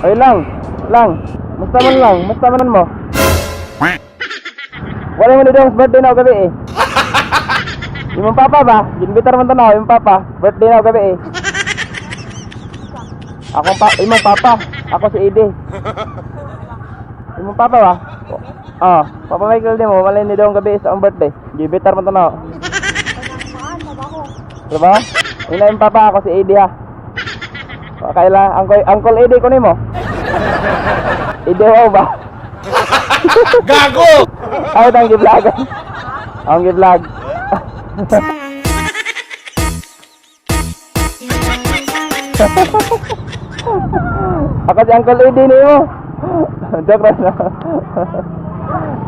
Ay lang. Musta man lang, musta manan mo? Wala mo dito ang birthday na ako gabi eh. Yung papa ba? Ginbitar man tanaw, yung papa. Birthday na ako gabi eh. Imong papa. Ako si Ede. Imong papa ba? Papa Michael din mo, malay ni daw ang gabi sa ang birthday. Ginbitar man tanaw. Diba? Ina yung papa, ako si Ede ha. Kaila, Uncle Ede ko nimo. Ede ho ba? Gago! Ay, tang gi-vlog. Ang gi-vlog. Ako si Uncle Ede nimo. Joke lang.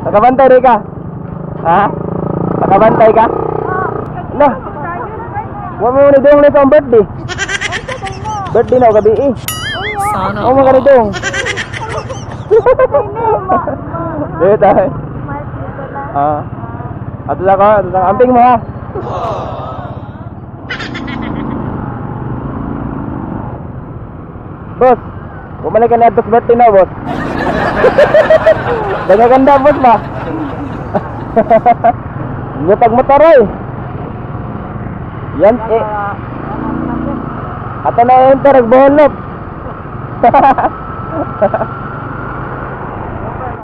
Nakabantay rin ka? Ha? Nakabantay ka? Nah. Huwag mo na dong sa birthday. Birthday na gabi eh. Sana Oh, mga dong. Dito tayo. Ato lang ka, amping mo ha. Boss, bumalik ka na atos birthday na, boss. Ganda boss ba? Ngutag motoray. Yan eh. Ato na enter, nagboholop.